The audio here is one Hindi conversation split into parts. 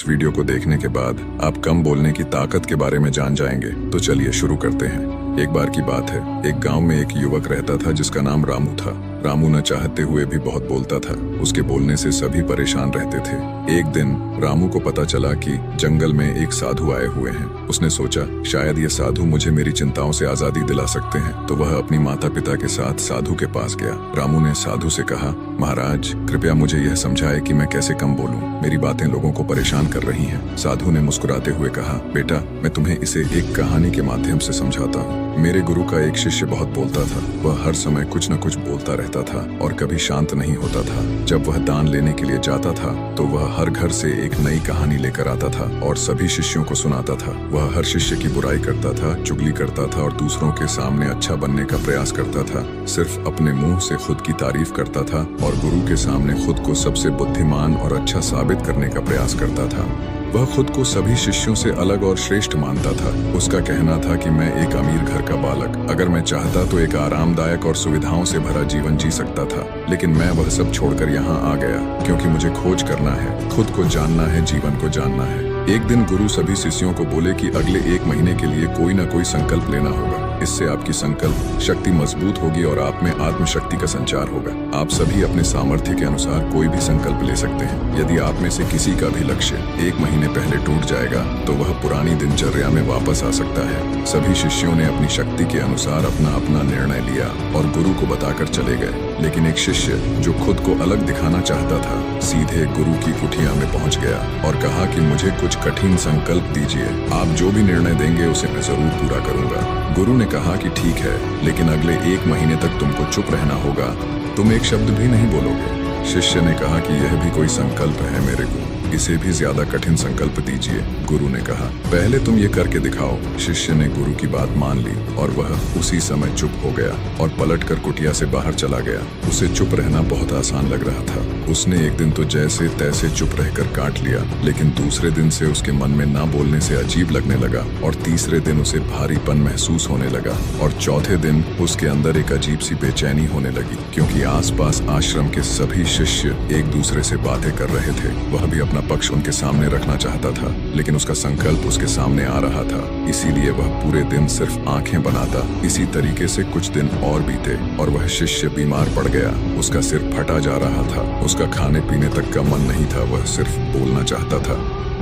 इस वीडियो को देखने के बाद आप कम बोलने की ताकत के बारे में जान जाएंगे। तो चलिए शुरू करते हैं। एक बार की बात है, एक गांव में एक युवक रहता था जिसका नाम रामू था। रामू न चाहते हुए भी बहुत बोलता था। उसके बोलने से सभी परेशान रहते थे। एक दिन रामू को पता चला कि जंगल में एक साधु आए हुए हैं। उसने सोचा शायद ये साधु मुझे मेरी चिंताओं से आजादी दिला सकते हैं। तो वह अपनी माता पिता के साथ साधु के पास गया। रामू ने साधु से कहा, महाराज कृपया मुझे यह समझाए कि मैं कैसे कम बोलूं। मेरी बातें लोगों को परेशान कर रही हैं। साधु ने मुस्कुराते हुए कहा, बेटा मैं तुम्हें इसे एक कहानी के माध्यम से समझाता हूँ। मेरे गुरु का एक शिष्य बहुत बोलता था। वह हर समय कुछ न कुछ बोलता रहता था और कभी शांत नहीं होता था। जब वह दान लेने के लिए जाता था तो वह हर घर से एक नई कहानी लेकर आता था और सभी शिष्यों को सुनाता था। वह हर शिष्य की बुराई करता था, चुगली करता था और दूसरों के सामने अच्छा बनने का प्रयास करता था। सिर्फ अपने मुंह से खुद की तारीफ करता था और गुरु के सामने खुद को सबसे बुद्धिमान और अच्छा साबित करने का प्रयास करता था। वह खुद को सभी शिष्यों से अलग और श्रेष्ठ मानता था। उसका कहना था कि मैं एक अमीर घर का बालक, अगर मैं चाहता तो एक आरामदायक और सुविधाओं से भरा जीवन जी सकता था, लेकिन मैं वह सब छोड़कर यहाँ आ गया क्योंकि मुझे खोज करना है, खुद को जानना है, जीवन को जानना है। एक दिन गुरु सभी शिष्यों को बोले कि अगले 1 महीने के लिए कोई न कोई संकल्प लेना होगा। इससे आपकी संकल्प शक्ति मजबूत होगी और आप में आत्मशक्ति का संचार होगा। आप सभी अपने सामर्थ्य के अनुसार कोई भी संकल्प ले सकते हैं। यदि आप में से किसी का भी लक्ष्य 1 महीने पहले टूट जाएगा तो वह पुरानी दिनचर्या में वापस आ सकता है। सभी शिष्यों ने अपनी शक्ति के अनुसार अपना अपना निर्णय लिया और गुरु को बताकर चले गए। लेकिन एक शिष्य जो खुद को अलग दिखाना चाहता था सीधे गुरु की कुटिया में पहुंच गया और कहा कि मुझे कुछ कठिन संकल्प दीजिए। आप जो भी निर्णय देंगे उसे मैं जरूर पूरा करूंगा। गुरु ने कहा कि ठीक है, लेकिन अगले 1 महीने तक तुमको चुप रहना होगा। तुम एक शब्द भी नहीं बोलोगे। शिष्य ने कहा कि यह भी कोई संकल्प है मेरे को, इसे भी ज्यादा कठिन संकल्प दीजिए। गुरु ने कहा पहले तुम ये करके दिखाओ। शिष्य ने गुरु की बात मान ली और वह उसी समय चुप हो गया और पलटकर कुटिया से बाहर चला गया। उसे चुप रहना बहुत आसान लग रहा था। उसने एक दिन तो जैसे तैसे चुप रहकर काट लिया, लेकिन दूसरे दिन से उसके मन में ना बोलने से अजीब लगने लगा और तीसरे दिन उसे भारीपन महसूस होने लगा और चौथे दिन उसके अंदर एक अजीब सी बेचैनी होने लगी क्योंकि आसपास आश्रम के सभी शिष्य एक दूसरे से बातें कर रहे थे। वह भी अपना पक्ष उनके सामने रखना चाहता था, लेकिन उसका संकल्प उसके सामने आ रहा था, इसीलिए वह पूरे दिन सिर्फ आंखें बनाता। इसी तरीके से कुछ दिन और बीते और वह शिष्य बीमार पड़ गया। उसका सिर फटा जा रहा था, उसका खाने पीने तक का मन नहीं था, वह सिर्फ बोलना चाहता था।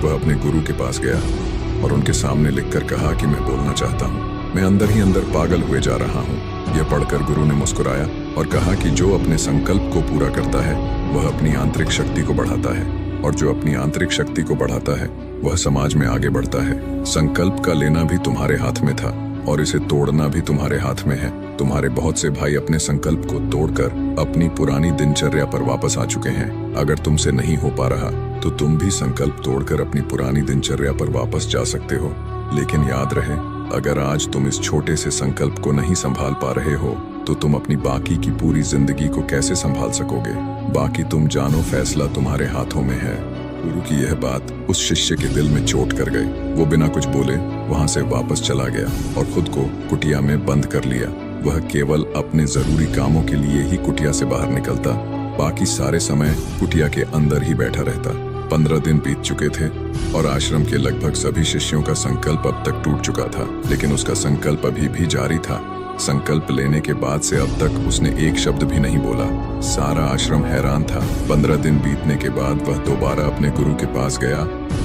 वह अपने गुरु के पास गया और उनके सामने लिखकर कहा कि मैं बोलना चाहता हूँ, मैं अंदर ही अंदर पागल हुए जा रहा हूँ। यह पढ़कर गुरु ने मुस्कुराया और कहा कि जो अपने संकल्प को पूरा करता है वह अपनी आंतरिक शक्ति को बढ़ाता है और जो अपनी आंतरिक शक्ति को बढ़ाता है वह समाज में आगे बढ़ता है। संकल्प का लेना भी तुम्हारे हाथ में था और इसे तोड़ना भी तुम्हारे हाथ में है। तुम्हारे बहुत से भाई अपने संकल्प को तोड़कर अपनी पुरानी दिनचर्या पर वापस आ चुके हैं। अगर तुमसे नहीं हो पा रहा तो तुम भी संकल्प तोड़कर अपनी पुरानी दिनचर्या पर वापस जा सकते हो। लेकिन याद रहे, अगर आज तुम इस छोटे से संकल्प को नहीं संभाल पा रहे हो तो तुम अपनी बाकी की पूरी जिंदगी को कैसे संभाल सकोगे। बाकी तुम जानो, फैसला तुम्हारे हाथों में है। गुरु की यह बात उस शिष्य के दिल में चोट कर गई। वो बिना कुछ बोले वहां से वापस चला गया और खुद को कुटिया में बंद कर लिया। वह केवल अपने जरूरी कामों के लिए ही कुटिया से बाहर निकलता, बाकी सारे समय कुटिया के अंदर ही बैठा रहता। 15 दिन बीत चुके थे और आश्रम के लगभग सभी शिष्यों का संकल्प अब तक टूट चुका था, लेकिन उसका संकल्प अभी भी जारी था। संकल्प लेने के बाद से अब तक उसने एक शब्द भी नहीं बोला। सारा आश्रम हैरान था। 15 दिन बीतने के बाद वह दोबारा अपने गुरु के पास गया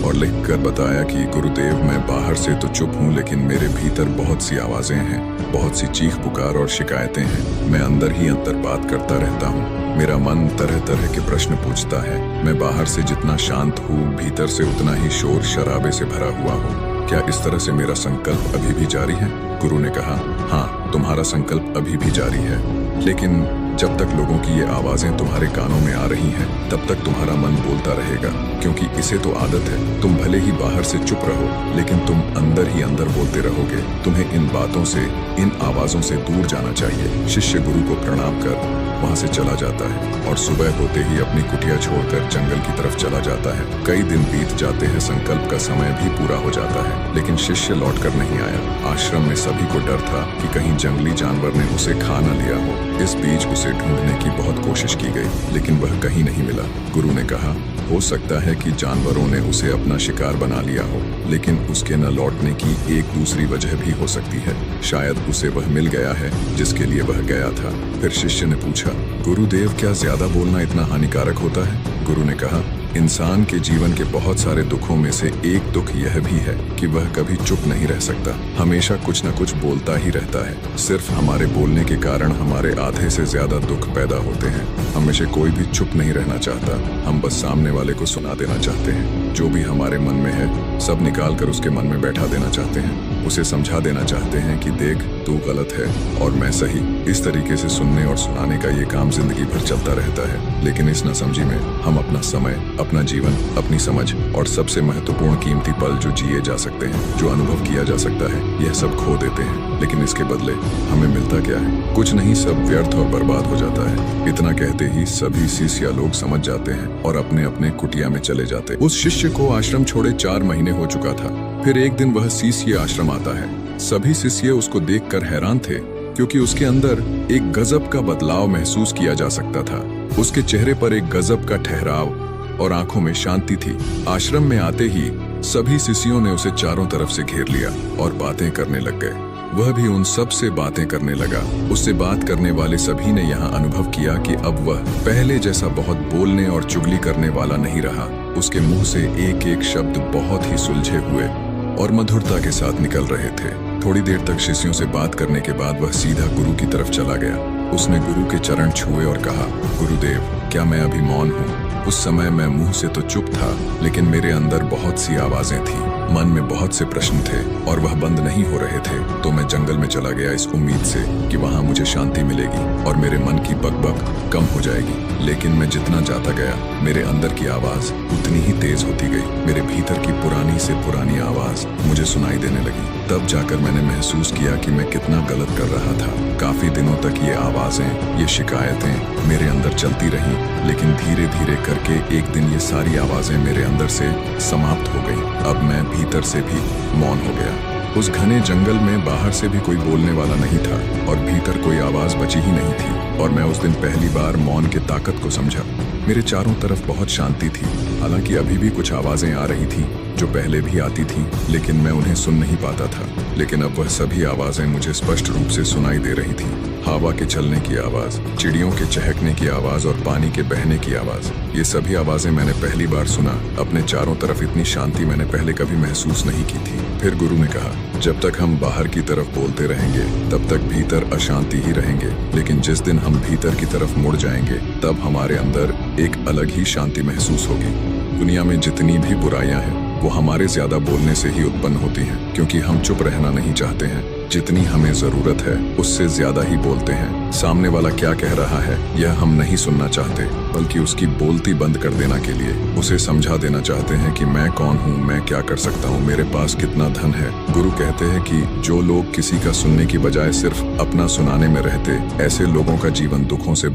और लिखकर बताया कि गुरुदेव, मैं बाहर से तो चुप हूँ, लेकिन मेरे भीतर बहुत सी आवाजें हैं, बहुत सी चीख पुकार और शिकायतें हैं। मैं अंदर ही अंदर बात करता रहता हूँ। मेरा मन तरह तरह के प्रश्न पूछता है। मैं बाहर से जितना शांत हूँ, भीतर से उतना ही शोर शराबे से भरा हुआ हूँ। क्या इस तरह से मेरा संकल्प अभी भी जारी है? गुरु ने कहा, हाँ, तुम्हारा संकल्प अभी भी जारी है, लेकिन जब तक लोगों की ये आवाजें तुम्हारे कानों में आ रही हैं, तब तक तुम्हारा मन बोलता रहेगा, क्योंकि इसे तो आदत है। तुम भले ही बाहर से चुप रहो, लेकिन तुम अंदर ही अंदर बोलते रहोगे। तुम्हें इन बातों से, इन आवाजों से दूर जाना चाहिए। शिष्य गुरु को प्रणाम कर वहां से चला जाता है और सुबह होते ही अपनी कुटिया छोड़कर जंगल की तरफ चला जाता है। कई दिन बीत जाते हैं, संकल्प का समय भी पूरा हो जाता है, लेकिन शिष्य लौटकर नहीं आया। आश्रम में सभी को डर था कि कहीं जंगली जानवर ने उसे खा न लिया हो। इस बीच उसे ढूंढने की बहुत कोशिश की गई, लेकिन वह कहीं नहीं मिला। गुरु ने कहा, हो सकता है कि जानवरों ने उसे अपना शिकार बना लिया हो, लेकिन उसके न लौटने की एक दूसरी वजह भी हो सकती है। शायद उसे वह मिल गया है जिसके लिए वह गया था। फिर शिष्य ने पूछा, गुरुदेव, क्या ज्यादा बोलना इतना हानिकारक होता है? गुरु ने कहा, इंसान के जीवन के बहुत सारे दुखों में से एक दुख यह भी है कि वह कभी चुप नहीं रह सकता, हमेशा कुछ न कुछ बोलता ही रहता है। सिर्फ हमारे बोलने के कारण हमारे आधे से ज्यादा दुख पैदा होते हैं। हमेशा कोई भी चुप नहीं रहना चाहता, हम बस सामने वाले को सुना देना चाहते हैं। जो भी हमारे मन में है सब निकाल कर उसके मन में बैठा देना चाहते हैं। उसे समझा देना चाहते हैं कि देख, तू गलत है और मैं सही। इस तरीके से सुनने और सुनाने का ये काम जिंदगी भर चलता रहता है। लेकिन इस नासमझी में हम अपना समय, अपना जीवन, अपनी समझ और सबसे महत्वपूर्ण कीमती पल जो जिए जा सकते हैं, जो अनुभव किया जा सकता है, यह सब खो देते हैं। लेकिन इसके बदले हमें मिलता क्या है? कुछ नहीं, सब व्यर्थ और बर्बाद हो जाता है। इतना कहते ही सभी शिष्य लोग समझ जाते हैं और अपने अपने कुटिया में चले जाते। उस शिष्य को आश्रम छोड़े 4 महीने हो चुका था। फिर एक दिन वह शिष्य आश्रम आता है। सभी शिष्य उसको देखकर हैरान थे, क्योंकि उसके अंदर एक गजब का बदलाव महसूस किया जा सकता था। उसके चेहरे पर एक गजब का ठहराव और आंखों में शांति थी। आश्रम में आते ही सभी शिष्यों ने उसे चारों तरफ से घेर लिया और बातें करने लग गए। वह भी उन सब से बातें करने लगा। उससे बात करने वाले सभी ने यहाँ अनुभव किया कि अब वह पहले जैसा बहुत बोलने और चुगली करने वाला नहीं रहा। उसके मुंह से एक एक शब्द बहुत ही सुलझे हुए और मधुरता के साथ निकल रहे थे। थोड़ी देर तक शिष्यों से बात करने के बाद वह सीधा गुरु की तरफ चला गया। उसने गुरु के चरण छुए और कहा, गुरुदेव, क्या मैं अभी मौन हूँ? उस समय मैं मुंह से तो चुप था, लेकिन मेरे अंदर बहुत सी आवाजें थी। मन में बहुत से प्रश्न थे और वह बंद नहीं हो रहे थे। तो मैं जंगल में चला गया इस उम्मीद से कि वहां मुझे शांति मिलेगी और मेरे मन की बकबक कम हो जाएगी। लेकिन मैं जितना जाता गया, मेरे अंदर की आवाज उतनी ही तेज होती गई। मेरे भीतर की पुरानी से पुरानी आवाज मुझे सुनाई देने लगी। तब जाकर मैंने महसूस किया कि मैं कितना गलत कर रहा था। काफी दिनों तक ये आवाजें, ये शिकायतें मेरे अंदर चलती रहीं, लेकिन धीरे धीरे करके एक दिन ये सारी आवाजें मेरे अंदर से समाप्त हो गई। अब मैं भीतर से भी मौन हो गया। उस घने जंगल में बाहर से भी कोई बोलने वाला नहीं था और भीतर कोई आवाज बची ही नहीं थी। और मैं उस दिन पहली बार मौन की ताकत को समझा। मेरे चारों तरफ बहुत शांति थी। हालांकि अभी भी कुछ आवाजें आ रही थीं जो पहले भी आती थीं, लेकिन मैं उन्हें सुन नहीं पाता था। लेकिन अब वह सभी आवाजें मुझे स्पष्ट रूप से सुनाई दे रही थीं। हवा के चलने की आवाज, चिड़ियों के चहकने की आवाज और पानी के बहने की आवाज, ये सभी आवाजें मैंने पहली बार सुना। अपने चारों तरफ इतनी शांति मैंने पहले कभी महसूस नहीं की थी। फिर गुरु ने कहा, जब तक हम बाहर की तरफ बोलते रहेंगे तब तक भीतर अशांति ही रहेंगे, लेकिन जिस दिन हम भीतर की तरफ मुड़ जाएंगे तब हमारे अंदर एक अलग ही शांति महसूस होगी। दुनिया में जितनी भी बुराइयां हैं वो हमारे ज्यादा बोलने से ही उत्पन्न होती हैं, क्योंकि हम चुप रहना नहीं चाहते हैं। जितनी हमें जरूरत है उससे ज्यादा ही बोलते हैं। सामने वाला क्या कह रहा है यह हम नहीं सुनना चाहते, बल्कि उसकी बोलती बंद कर देना के लिए उसे समझा देना चाहते हैं कि मैं कौन हूँ, मैं क्या कर सकता हूँ, मेरे पास कितना धन है। गुरु कहते हैं कि जो लोग किसी का सुनने की बजाय सिर्फ अपना सुनाने में रहते, ऐसे लोगों का जीवन दुखों से